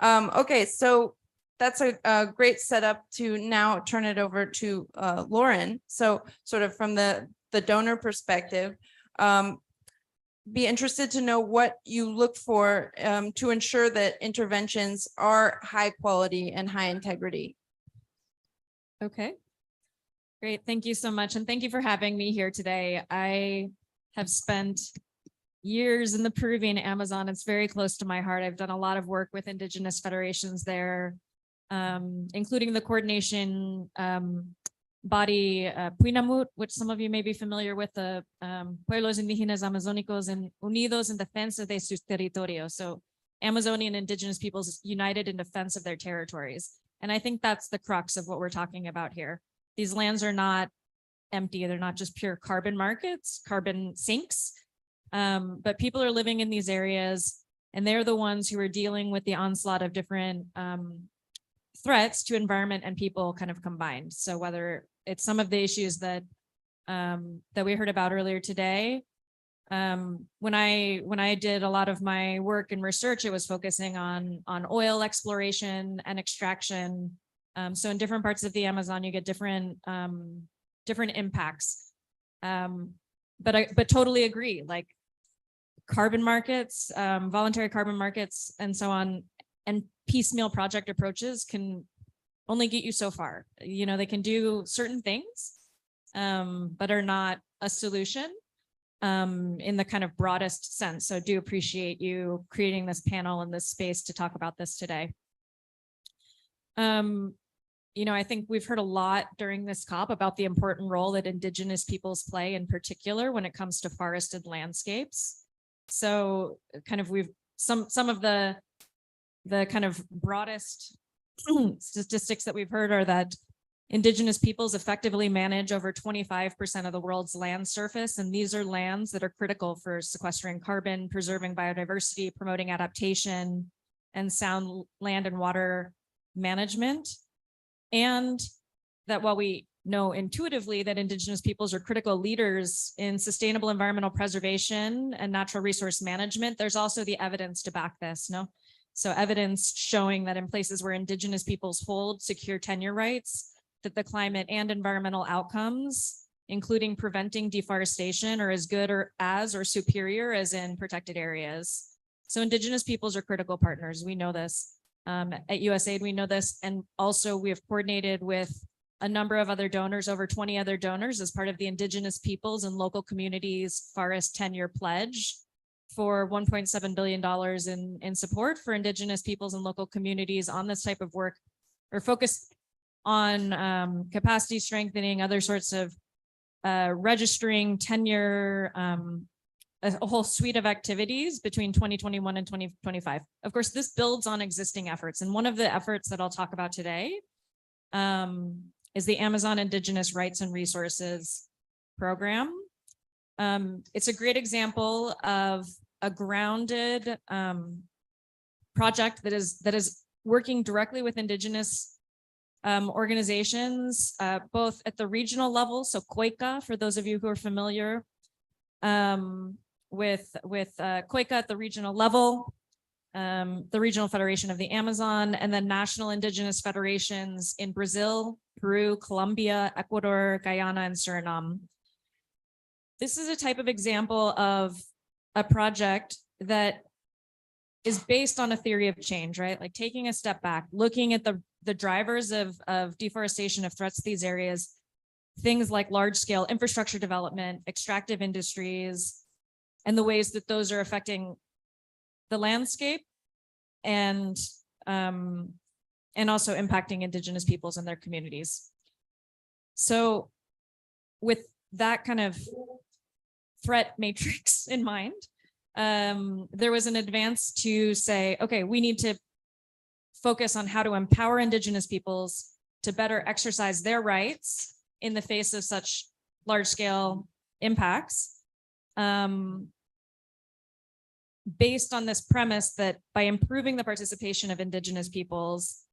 Okay, so that's a great setup to now turn it over to Lauren. So sort of from the donor perspective, be interested to know what you look for to ensure that interventions are high quality and high integrity.
Okay, great. Thank you so much. And thank you for having me here today. I have spent years in the Peruvian Amazon. It's very close to my heart. I've done a lot of work with indigenous federations there, including the coordination body Puinamut, which some of you may be familiar with, the Pueblos Indígenas Amazónicos and Unidos en Defensa de sus Territorios. So Amazonian indigenous peoples united in defense of their territories. And I think that's the crux of what we're talking about here. These lands are not empty. They're not just pure carbon markets, carbon sinks, but people are living in these areas, and they're the ones who are dealing with the onslaught of different threats to environment and people kind of combined. So whether it's some of the issues that we heard about earlier today, when I did a lot of my work and research, it was focusing on oil exploration and extraction. So in different parts of the Amazon, you get different impacts. But totally agree, like carbon markets, voluntary carbon markets, and so on, and piecemeal project approaches can only get you so far. They can do certain things, but are not a solution in the kind of broadest sense. So do appreciate you creating this panel and this space to talk about this today. I think we've heard a lot during this COP about the important role that indigenous peoples play, in particular when it comes to forested landscapes. So kind of some of the kind of broadest statistics that we've heard are that indigenous peoples effectively manage over 25% of the world's land surface. And these are lands that are critical for sequestering carbon, preserving biodiversity, promoting adaptation, and sound land and water management, and that while we know intuitively that Indigenous peoples are critical leaders in sustainable environmental preservation and natural resource management, there's also the evidence to back this, no? So evidence showing that in places where Indigenous peoples hold secure tenure rights, that the climate and environmental outcomes, including preventing deforestation, are as good or superior as in protected areas. So Indigenous peoples are critical partners. We know this. At USAID, we know this. And also we have coordinated with a number of other donors, over 20 other donors, as part of the Indigenous Peoples and Local Communities Forest Tenure Pledge for $1.7 billion in support for Indigenous peoples and local communities on this type of work, or focus on capacity strengthening, other sorts of registering, tenure, a whole suite of activities between 2021 and 2025. Of course, this builds on existing efforts. And one of the efforts that I'll talk about today is the Amazon Indigenous Rights and Resources Program. It's a great example of a grounded project that is working directly with Indigenous organizations, both at the regional level. So COICA, for those of you who are familiar with COICA at the regional level, the Regional Federation of the Amazon, and then national Indigenous federations in Brazil, Peru, Colombia, Ecuador, Guyana, and Suriname. This is a type of example of a project that is based on a theory of change, right? Like taking a step back, looking at the drivers of deforestation, of threats to these areas, things like large scale infrastructure development, extractive industries, and the ways that those are affecting the landscape and also impacting Indigenous peoples and their communities. So with that kind of threat matrix in mind, there was an advance to say, okay, we need to focus on how to empower Indigenous peoples to better exercise their rights in the face of such large scale impacts. Based on this premise that by improving the participation of Indigenous peoples,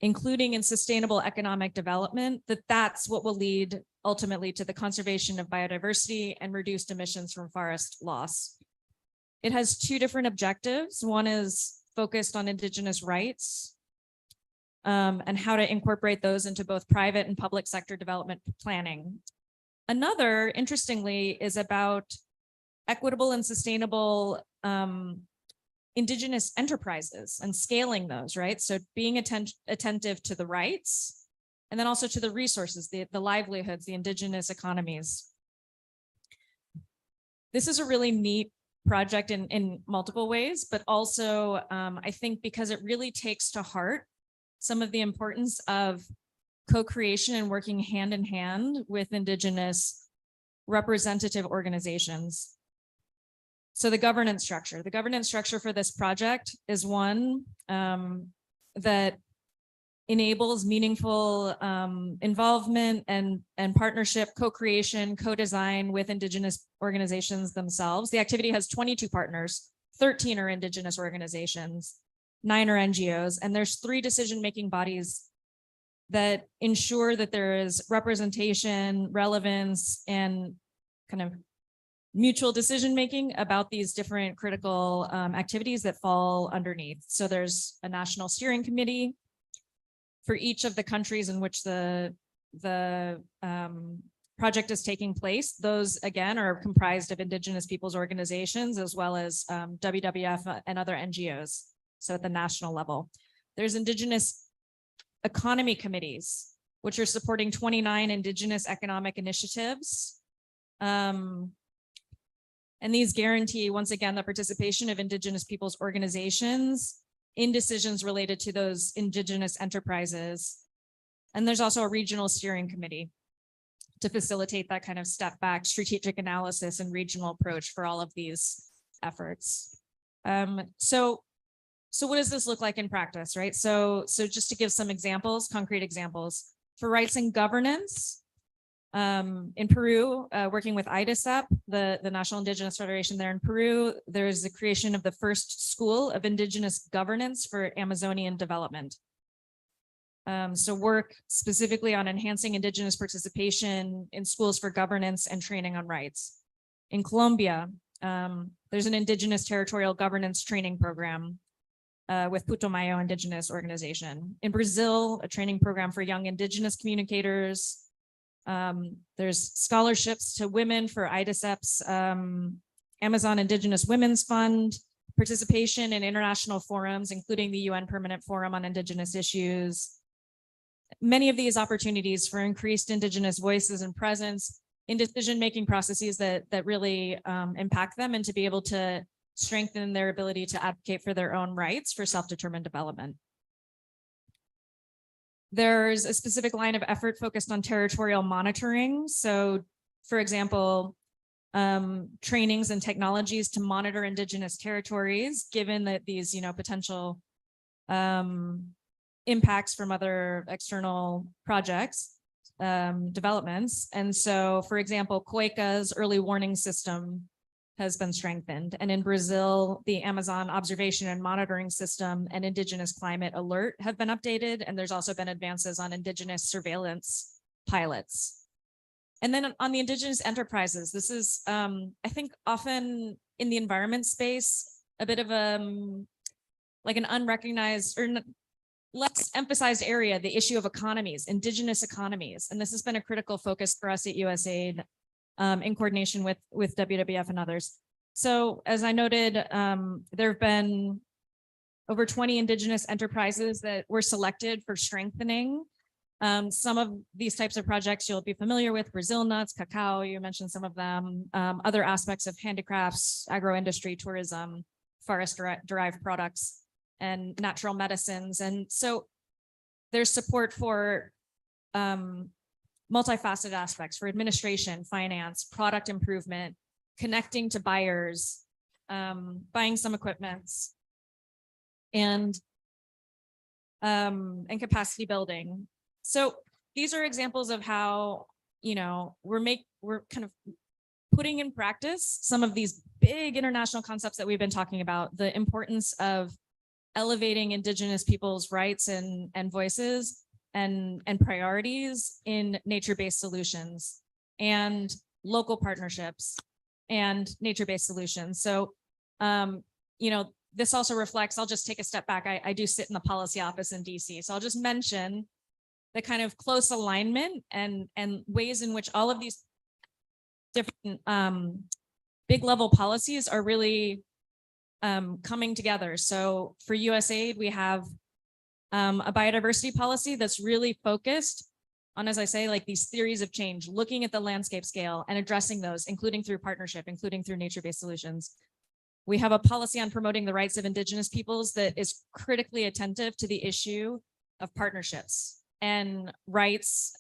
including in sustainable economic development, that's what will lead ultimately to the conservation of biodiversity and reduced emissions from forest loss. It has two different objectives. One is focused on Indigenous rights and how to incorporate those into both private and public sector development planning. Another, interestingly, is about equitable and sustainable Indigenous enterprises and scaling those, right? So being attentive to the rights and then also to the resources, the livelihoods, the Indigenous economies. This is a really neat project in multiple ways, but also I think because it really takes to heart some of the importance of co-creation and working hand in hand with Indigenous representative organizations. So the governance structure for this project is one that enables meaningful involvement and partnership, co-creation, co-design with Indigenous organizations themselves. The activity has 22 partners, 13 are Indigenous organizations, 9 are NGOs, and there's 3 decision-making bodies that ensure that there is representation, relevance, and kind of mutual decision-making about these different critical activities that fall underneath. So there's a national steering committee for each of the countries in which the project is taking place. Those, again, are comprised of Indigenous peoples organizations as well as WWF and other NGOs. So at the national level, there's Indigenous economy committees, which are supporting 29 Indigenous economic initiatives. And these guarantee, once again, the participation of Indigenous peoples organizations in decisions related to those Indigenous enterprises. And there's also a regional steering committee to facilitate that kind of step back strategic analysis and regional approach for all of these efforts. So what does this look like in practice, right? So just to give some examples, concrete examples, for rights and governance, in Peru, working with IDESAP, the National Indigenous Federation there in Peru, there's the creation of the first school of Indigenous governance for Amazonian development. So work specifically on enhancing Indigenous participation in schools for governance and training on rights. In Colombia, there's an Indigenous territorial governance training program with Putumayo Indigenous Organization. In Brazil, a training program for young Indigenous communicators. There's scholarships to women for IDESEP's Amazon Indigenous Women's Fund, participation in international forums, including the UN Permanent Forum on Indigenous Issues. Many of these opportunities for increased Indigenous voices and presence in decision-making processes that really impact them, and to be able to strengthen their ability to advocate for their own rights for self-determined development. There's a specific line of effort focused on territorial monitoring. So, for example, trainings and technologies to monitor Indigenous territories, given that these, potential impacts from other external projects, developments. And so, for example, COICA's early warning system has been strengthened. And in Brazil, the Amazon observation and monitoring system and Indigenous climate alert have been updated. And there's also been advances on Indigenous surveillance pilots. And then on the Indigenous enterprises, this is, I think, often in the environment space, a bit of like an unrecognized or less emphasized area, the issue of economies, Indigenous economies. And this has been a critical focus for us at USAID in coordination with WWF and others. So as I noted, there have been over 20 Indigenous enterprises that were selected for strengthening. Some of these types of projects you'll be familiar with: Brazil nuts, cacao, you mentioned some of them, other aspects of handicrafts, agro-industry, tourism, forest-derived products, and natural medicines. And so there's support for multifaceted aspects for administration, finance, product improvement, connecting to buyers, buying some equipments, and capacity building. So these are examples of how, we're kind of putting in practice some of these big international concepts that we've been talking about, the importance of elevating Indigenous people's rights and voices and priorities in nature-based solutions and local partnerships and nature-based solutions. So, this also reflects, I'll just take a step back. I do sit in the policy office in DC. So I'll just mention the kind of close alignment and ways in which all of these different big level policies are really coming together. So for USAID, we have a biodiversity policy that's really focused on, as I say, like these theories of change, looking at the landscape scale and addressing those, including through partnership, including through nature-based solutions. We have a policy on promoting the rights of Indigenous peoples that is critically attentive to the issue of partnerships and rights,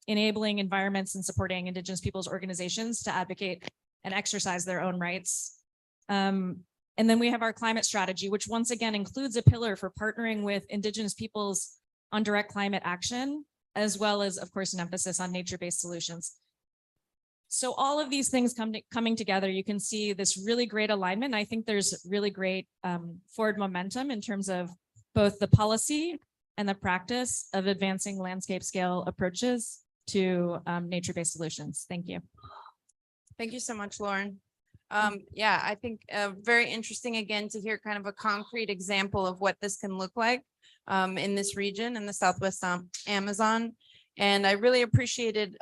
enabling environments and supporting Indigenous peoples' organizations to advocate and exercise their own rights. And then we have our climate strategy, which once again includes a pillar for partnering with Indigenous peoples on direct climate action, as well as, of course, an emphasis on nature-based solutions. So all of these things coming together, you can see this really great alignment. I think there's really great forward momentum in terms of both the policy and the practice of advancing landscape scale approaches to nature-based solutions. Thank you.
Thank you so much, Lauren. Yeah, I think very interesting again to hear kind of a concrete example of what this can look like in this region in the Southwest Amazon. And I really appreciated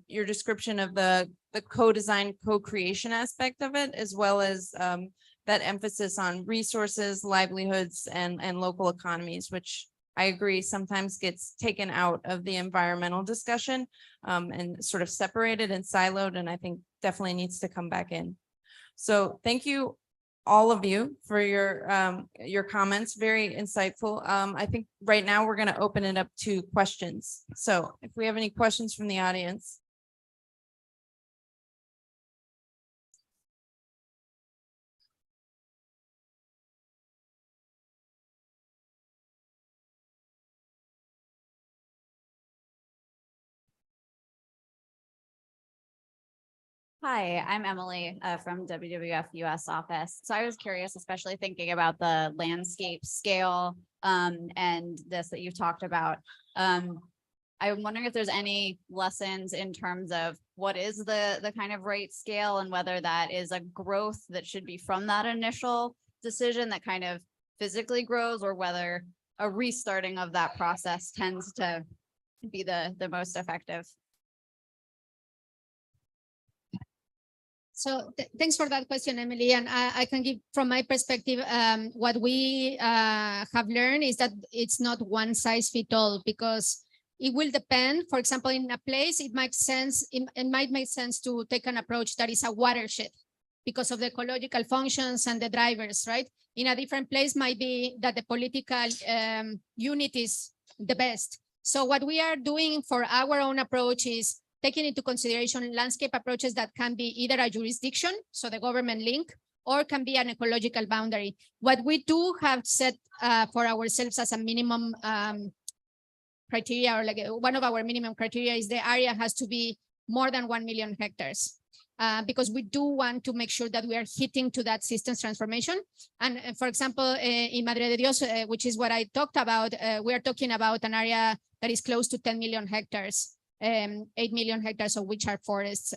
your description of the co-design, co-creation aspect of it, as well as that emphasis on resources, livelihoods, and local economies, which I agree sometimes gets taken out of the environmental discussion and sort of separated and siloed, and I think definitely needs to come back in. So thank you, all of you, for your comments. Very insightful. I think right now we're going to open it up to questions. So if we have any questions from the audience.
Hi, I'm Emily from WWF US office. So I was curious, especially thinking about the landscape scale and this that you've talked about. I'm wondering if there's any lessons in terms of what is the kind of rate scale and whether that is a growth that should be from that initial decision that kind of physically grows, or whether a restarting of that process tends to be the most effective.
So thanks for that question, Emily. And I can give from my perspective, what we have learned is that it's not one size fits all, because it will depend. For example, in a place, it might make sense to take an approach that is a watershed because of the ecological functions and the drivers, right? In a different place might be that the political unit is the best. So what we are doing for our own approach is taking into consideration landscape approaches that can be either a jurisdiction, so the government link, or can be an ecological boundary. What we do have set for ourselves as a minimum criteria, or like one of our minimum criteria, is the area has to be more than 1 million hectares. Because we do want to make sure that we are hitting to that systems transformation. And for example, in Madre de Dios, which is what I talked about, we are talking about an area that is close to 10 million hectares. 8 million hectares of which are forests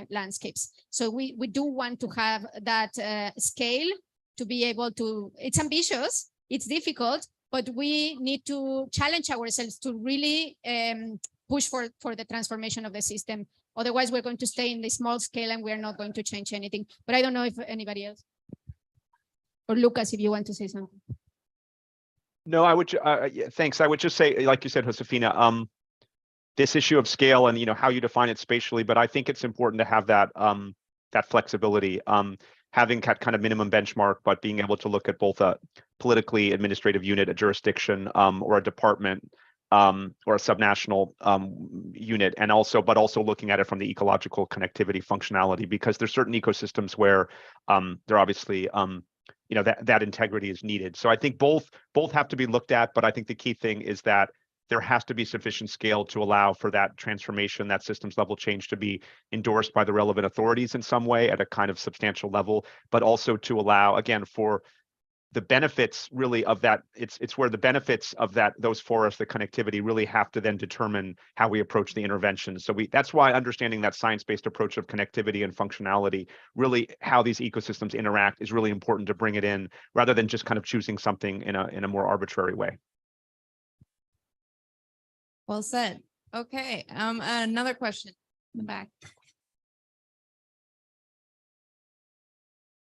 landscapes. So we do want to have that scale to be able to, it's ambitious, it's difficult, but we need to challenge ourselves to really push for the transformation of the system. Otherwise, we're going to stay in the small scale and we're not going to change anything. But I don't know if anybody else. Or Lucas, if you want to say something.
No, I would, thanks. I would just say, like you said, Josefina, this issue of scale and, how you define it spatially, but I think it's important to have that that flexibility, having that kind of minimum benchmark, but being able to look at both a politically administrative unit, a jurisdiction, or a department, or a subnational unit, and also looking at it from the ecological connectivity functionality, because there's certain ecosystems where they're obviously that integrity is needed. So I think both have to be looked at, but I think the key thing is that there has to be sufficient scale to allow for that transformation, that systems level change to be endorsed by the relevant authorities in some way at a kind of substantial level, but also to allow, again, for the benefits really of that, it's where the benefits of those forests, the connectivity, really have to then determine how we approach the intervention. So that's why understanding that science-based approach of connectivity and functionality, really how these ecosystems interact, is really important to bring it in, rather than just kind of choosing something in a more arbitrary way.
Well said. Okay, another question in the back.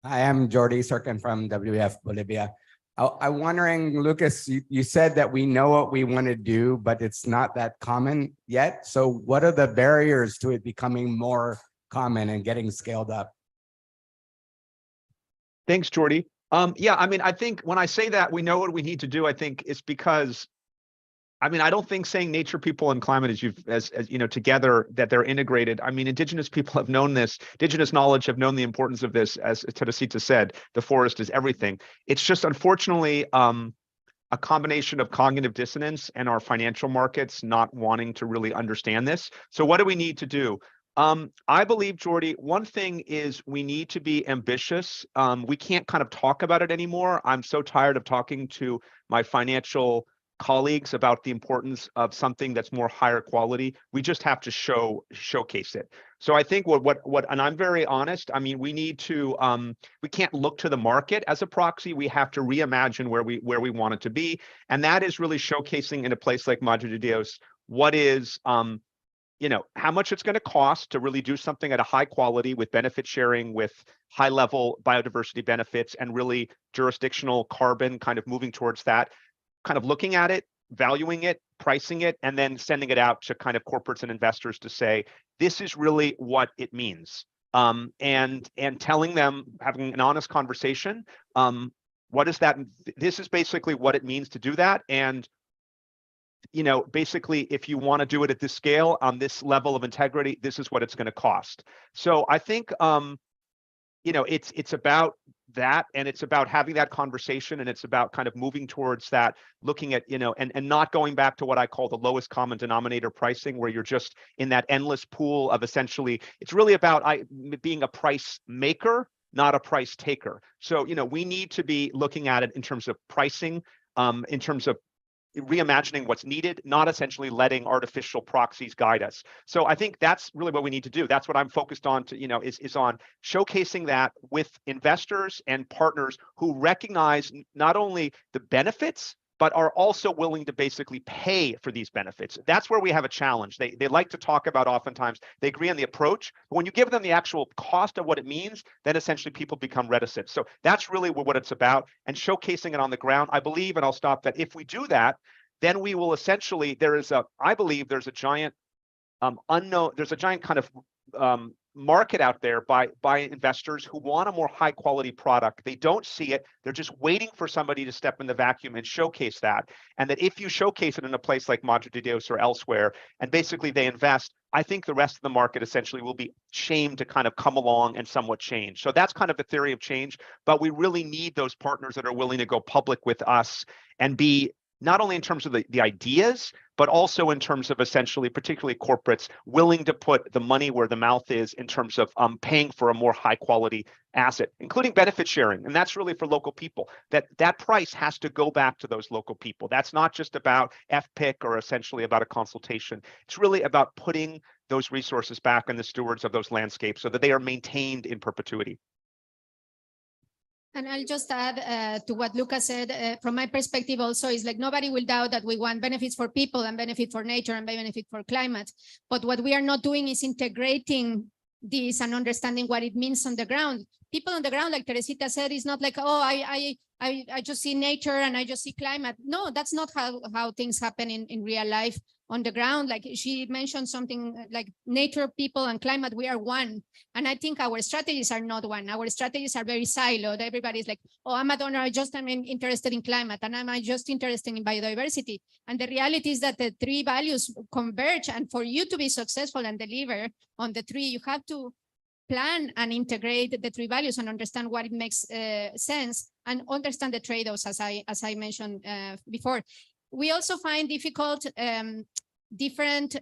I am Jordi Serkin from WWF Bolivia. I'm wondering, Lucas, you said that we know what we want to do, but it's not that common yet. So what are the barriers to it becoming more common and getting scaled up?
Thanks, Jordi. Yeah, I mean, I think when I say that we know what we need to do, I think it's because, I mean, I don't think saying nature, people, and climate as together, that they're integrated. I mean, indigenous people have known this. Indigenous knowledge have known the importance of this. As Teresita said, the forest is everything. It's just, unfortunately, a combination of cognitive dissonance and our financial markets not wanting to really understand this. So what do we need to do? I believe, Jordi, one thing is we need to be ambitious. We can't kind of talk about it anymore. I'm so tired of talking to my financial colleagues about the importance of something that's more higher quality. We just have to showcase it. So I think and I'm very honest, I mean, we need to, we can't look to the market as a proxy. We have to reimagine where we want it to be. And that is really showcasing in a place like Madre de Dios, what is, how much it's going to cost to really do something at a high quality with benefit sharing, with high level biodiversity benefits, and really jurisdictional carbon, kind of moving towards that, kind of looking at it, valuing it, pricing it, and then sending it out to kind of corporates and investors to say, this is really what it means. And telling them, having an honest conversation, what is that? This is basically what it means to do that. And basically, if you want to do it at this scale, on this level of integrity, this is what it's going to cost. So I think, it's about that, and it's about having that conversation, and it's about kind of moving towards that, looking at, and not going back to what I call the lowest common denominator pricing, where you're just in that endless pool of essentially, it's really about being a price maker, not a price taker. So, we need to be looking at it in terms of pricing, in terms of reimagining what's needed, not essentially letting artificial proxies guide us. So I think that's really what we need to do. That's what I'm focused on is on showcasing that with investors and partners who recognize not only the benefits, but are also willing to basically pay for these benefits. That's where we have a challenge. They like to talk about, oftentimes they agree on the approach, but when you give them the actual cost of what it means, then essentially people become reticent. So that's really what it's about, and showcasing it on the ground. I believe, and I'll stop, that if we do that, then we will essentially, I believe there's a giant unknown, there's a giant kind of market out there by investors who want a more high quality product. They don't see it. They're just waiting for somebody to step in the vacuum and showcase that. And that if you showcase it in a place like Madre de Dios or elsewhere, and basically they invest, I think the rest of the market essentially will be shamed to kind of come along and somewhat change. So that's kind of the theory of change, but we really need those partners that are willing to go public with us and be, not only in terms of the ideas, but also in terms of essentially, particularly corporates, willing to put the money where the mouth is in terms of paying for a more high quality asset, including benefit sharing. And that's really for local people. That price has to go back to those local people. That's not just about FPIC or essentially about a consultation. It's really about putting those resources back in the stewards of those landscapes so that they are maintained in perpetuity.
And I'll just add to what Lucas said, from my perspective also, is like nobody will doubt that we want benefits for people and benefit for nature and benefit for climate. But what we are not doing is integrating this and understanding what it means on the ground. People on the ground, like Teresita said, is not like, oh, I just see nature and I just see climate. No, that's not how things happen in real life on the ground. Like she mentioned something like nature, people, and climate, we are one. And I think our strategies are not one. Our strategies are very siloed. Everybody's like, oh, I'm a donor, I'm interested in climate, and I'm just interested in biodiversity. And the reality is that the three values converge. And for you to be successful and deliver on the three, you have to plan and integrate the three values and understand what it makes sense and understand the trade-offs, as I mentioned before. We also find difficult different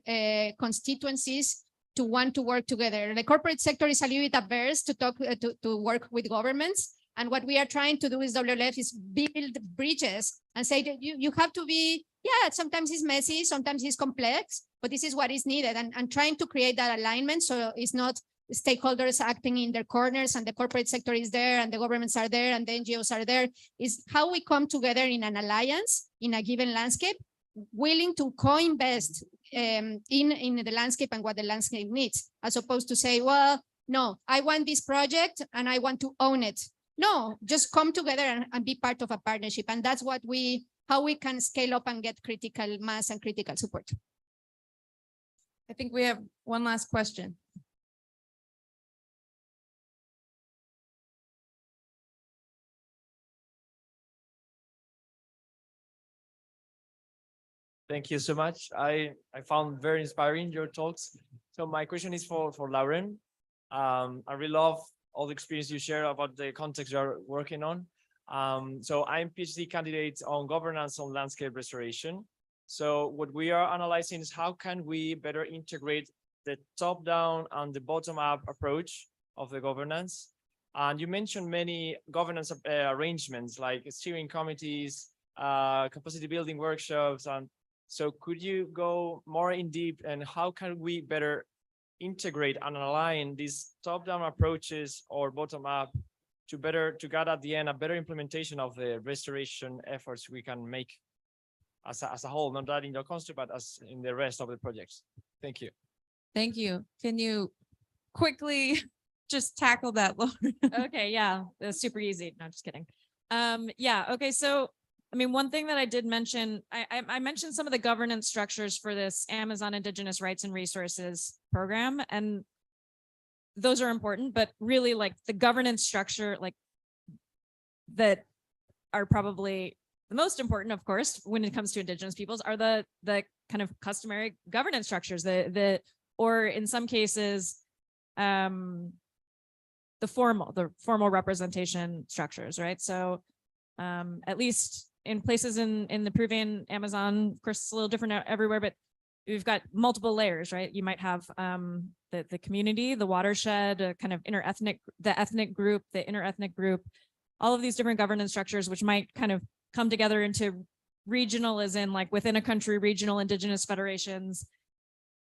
constituencies to want to work together. The corporate sector is a little bit averse to talk to work with governments. And what we are trying to do is WWF is build bridges and say that you have to be, yeah, sometimes it's messy, sometimes it's complex, but this is what is needed. And trying to create that alignment so it's not stakeholders acting in their corners and the corporate sector is there and the governments are there and the NGOs are there, is how we come together in an alliance in a given landscape, willing to co-invest in the landscape and what the landscape needs, as opposed to say, well, no, I want this project and I want to own it. No, just come together and be part of a partnership. And that's how we can scale up and get critical mass and critical support.
I think we have one last question.
Thank you so much. I found very inspiring your talks. So my question is for Lauren. I really love all the experience you share about the context you are working on. So I'm PhD candidate on governance on landscape restoration. So what we are analyzing is how can we better integrate the top-down and the bottom-up approach of the governance. And you mentioned many governance arrangements like steering committees, capacity building workshops, and so could you go more in deep and how can we better integrate and align these top-down approaches or bottom-up to get at the end a better implementation of the restoration efforts we can make as a whole, not that in the construct, but as in the rest of the projects? Thank you.
Thank you. Can you quickly just tackle that, Lauren?
Okay, yeah, that's super easy. No, just kidding. Yeah, okay, so I mean, one thing that I did mention, I mentioned some of the governance structures for this Amazon Indigenous Rights and Resources program, and those are important, but really like the governance structure, like that are probably the most important, of course, when it comes to Indigenous peoples are the kind of customary governance structures, or in some cases, the formal representation structures, right? So at least in places in the Peruvian Amazon, of course, it's a little different everywhere, but we've got multiple layers, right? You might have the community, the watershed, kind of the ethnic group, the interethnic group, all of these different governance structures, which might kind of come together into regional, as in like within a country, regional indigenous federations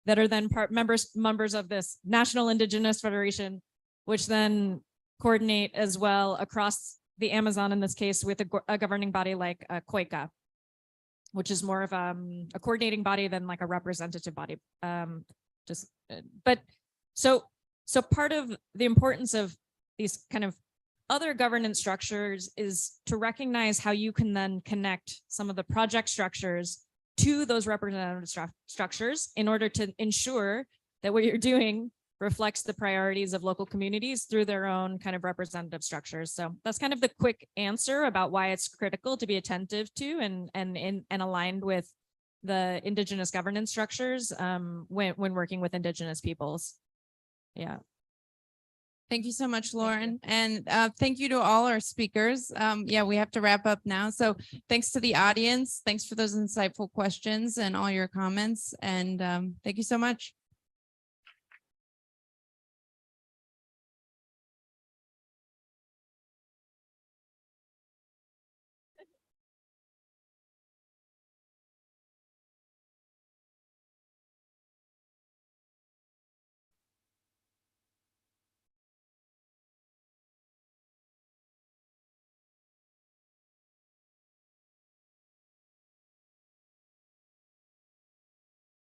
that are then members of this national indigenous federation, which then coordinate as well across the Amazon, in this case, with a governing body like COICA, which is more of a coordinating body than like a representative body. So part of the importance of these kind of other governance structures is to recognize how you can then connect some of the project structures to those representative structures in order to ensure that what you're doing reflects the priorities of local communities through their own kind of representative structures. So that's kind of the quick answer about why it's critical to be attentive to and aligned with the indigenous governance structures when working with indigenous peoples. Yeah.
Thank you so much, Lauren. And thank you to all our speakers. Yeah, we have to wrap up now. So thanks to the audience. Thanks for those insightful questions and all your comments. And thank you so much.